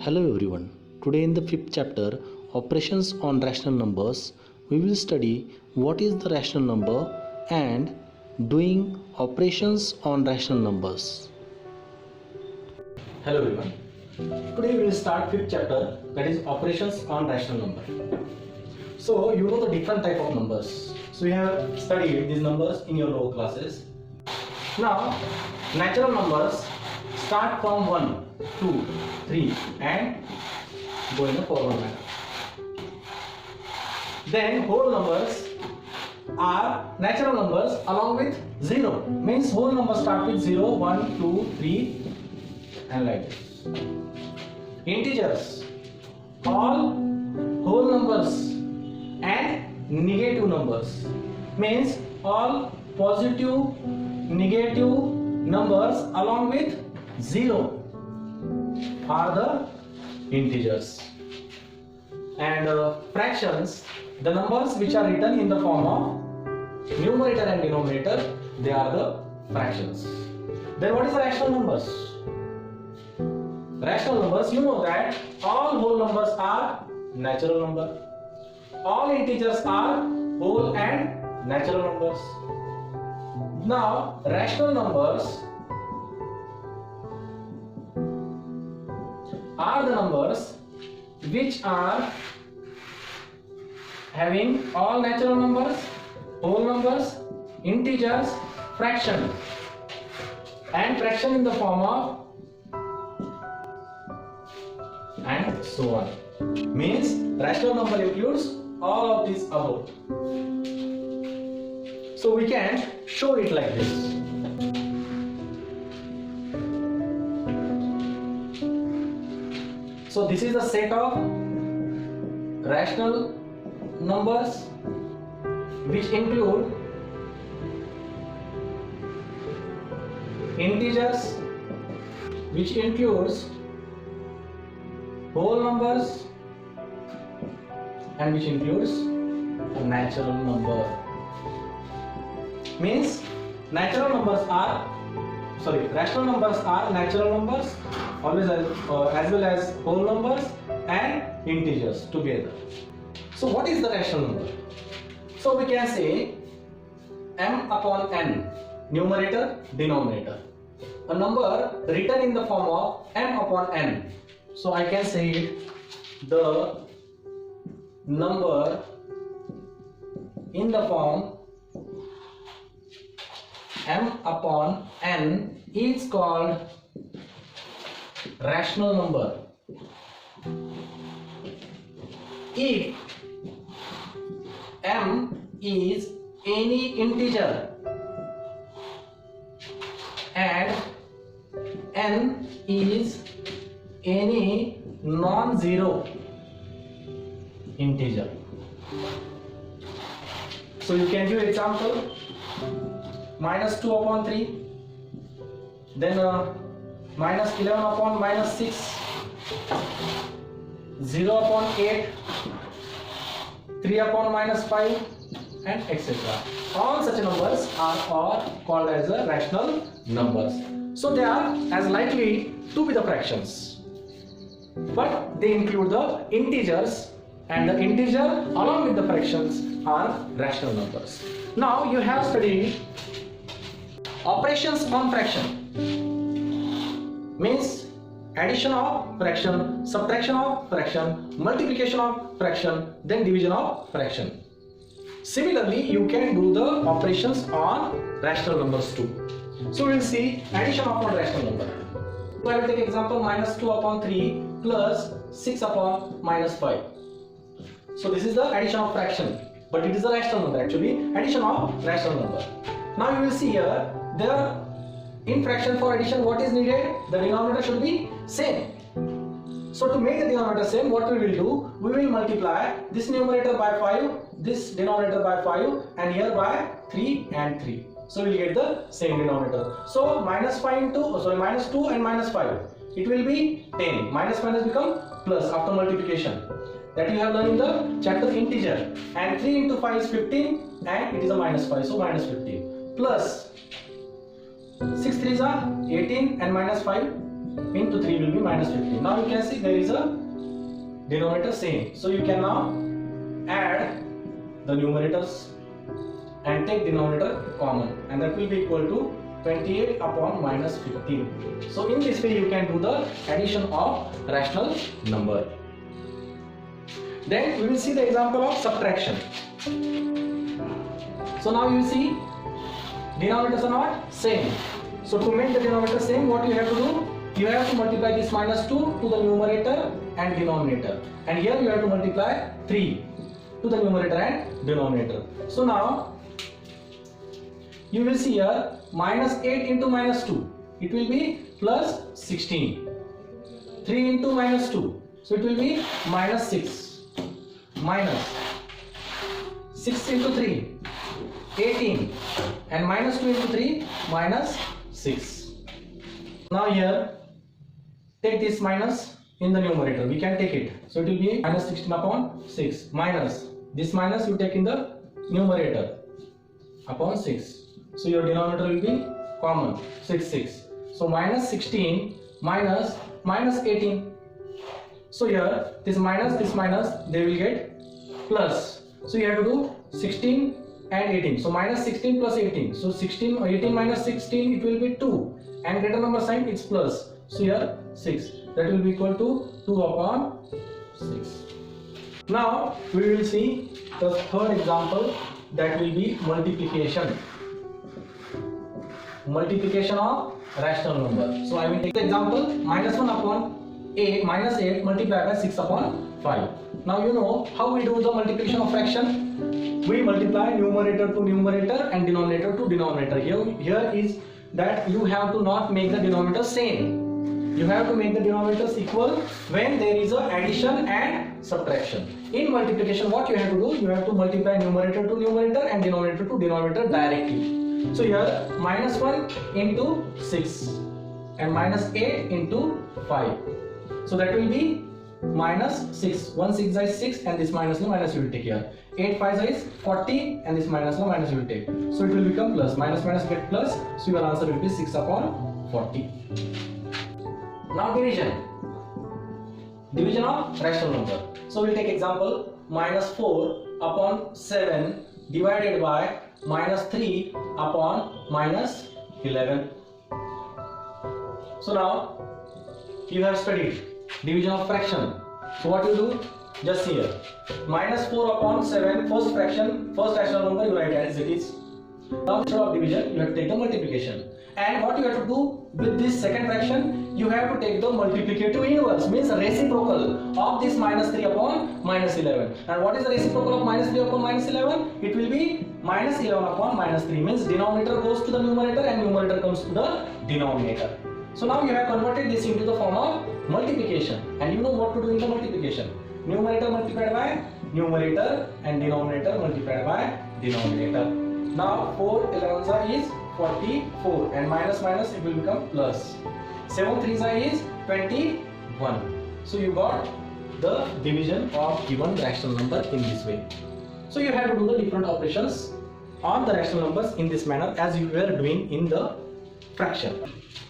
Hello everyone. Today in the fifth chapter, Operations on Rational Numbers, we will study what is the rational number and doing operations on rational numbers. Hello everyone. Today we will start fifth chapter, that is operations on rational number. So you know the different type of numbers. So you have studied these numbers in your lower classes. Now natural numbers start from 1, 2, 3 and go in a forward manner. Then whole numbers are natural numbers along with 0. Means whole numbers start with 0, 1, 2, 3 and like this. Integers, all whole numbers and negative numbers. Means all positive, negative numbers along with 0 are the integers. And fractions, the numbers which are written in the form of numerator and denominator, they are the fractions. Then what is the rational numbers? Rational numbers, you know that all whole numbers are natural number. All integers are whole and natural numbers. Now rational numbers are the numbers which are having all natural numbers, whole numbers, integers, fraction, and fraction in the form of and so on. Means rational number includes all of these above. So we can show it like this. So this is the set of rational numbers which include integers, which includes whole numbers and which includes natural number. Means rational numbers are natural numbers always as well as whole numbers and integers together. So what is the rational number? So we can say m upon n, numerator, denominator. A number written in the form of m upon n. So I can say it, the number in the form m upon n is called rational number. If m is any integer and n is any non-zero integer. So you can give example, minus 2 upon 3, then minus 11 upon minus 6, 0 upon 8, 3 upon minus 5 and etc. All such numbers are called as the rational numbers. So they are as likely to be the fractions, but they include the integers, and the integer along with the fractions are rational numbers. Now you have studied operations on fraction. Means addition of fraction, subtraction of fraction, multiplication of fraction, then division of fraction. Similarly, you can do the operations on rational numbers too. So we will see addition upon rational number. So I will take example, minus 2 upon 3 plus 6 upon minus 5. So this is the addition of fraction, but it is a rational number actually, addition of rational number. Now you will see here, there in fraction for addition what is needed? The denominator should be same. So to make the denominator same, what we will do? We will multiply this numerator by 5, this denominator by 5 and here by 3 and 3. So we will get the same denominator. So minus 2 and minus 5. It will be 10. Minus become plus after multiplication. That you have learned in the chapter integer. And 3 into 5 is 15 and it is a minus 5. So minus 15. Plus 6 3s are 18 and minus 5 into 3 will be minus 15. Now you can see there is a denominator same. So you can now add the numerators and take denominator common, and that will be equal to 28 upon minus 15. So in this way you can do the addition of rational number. Then we will see the example of subtraction. So now you see denominators are not same. So to make the denominator same, what you have to do? You have to multiply this minus 2 to the numerator and denominator. And here you have to multiply 3 to the numerator and denominator. So now you will see here minus 8 into minus 2. It will be plus 16. 3 into minus 2. So it will be minus 6. Minus 6 into 3. 18. And minus 2 into 3. Minus 6. Now here take this minus in the numerator. We can take it. So it will be minus 16 upon 6. Minus this minus you take in the numerator upon 6. So your denominator will be common, 6. So minus 16 minus 18. So here this minus they will get plus. So you have to do 16 and 18. So minus 16 plus 18. So 18 minus 16 it will be 2. And greater number sign it's plus. So here 6. That will be equal to 2 upon 6. Now we will see the third example, that will be multiplication. Multiplication of rational number. So I will take the example minus 1 upon 8 minus 8 multiplied by 6 upon 5. Now you know how we do the multiplication of fraction. We multiply numerator to numerator and denominator to denominator. Here is that you have to not make the denominator same. You have to make the denominators equal when there is a addition and subtraction. In multiplication, what you have to do? You have to multiply numerator to numerator and denominator to denominator directly. So here minus 1 into 6 and minus 8 into 5. So that will be minus 6. 1 6 is 6 and this minus you will take here. 8 5 is 40 and this minus you will take. So it will become plus. Minus get plus. So your answer will be 6 upon 40. Now division of rational number. So we'll take example minus 4 upon 7 divided by minus 3 upon minus 11. So now you have studied division of fraction. So what you do? Just here minus 4 upon 7, first fraction, first rational number you write as it is. Now instead of division you have to take the multiplication. And what you have to do with this second fraction, you have to take the multiplicative inverse, means reciprocal of this minus 3 upon minus 11. And what is the reciprocal of minus 3 upon minus 11? It will be minus 11 upon minus 3, means denominator goes to the numerator and numerator comes to the denominator. So now you have converted this into the form of multiplication, and you know what to do in the multiplication. Numerator multiplied by numerator and denominator multiplied by denominator. Now 4 11 is 44 and minus it will become plus. 7 3 is 21. So you got the division of given rational number in this way. So you have to do the different operations on the rational numbers in this manner as you were doing in the fraction.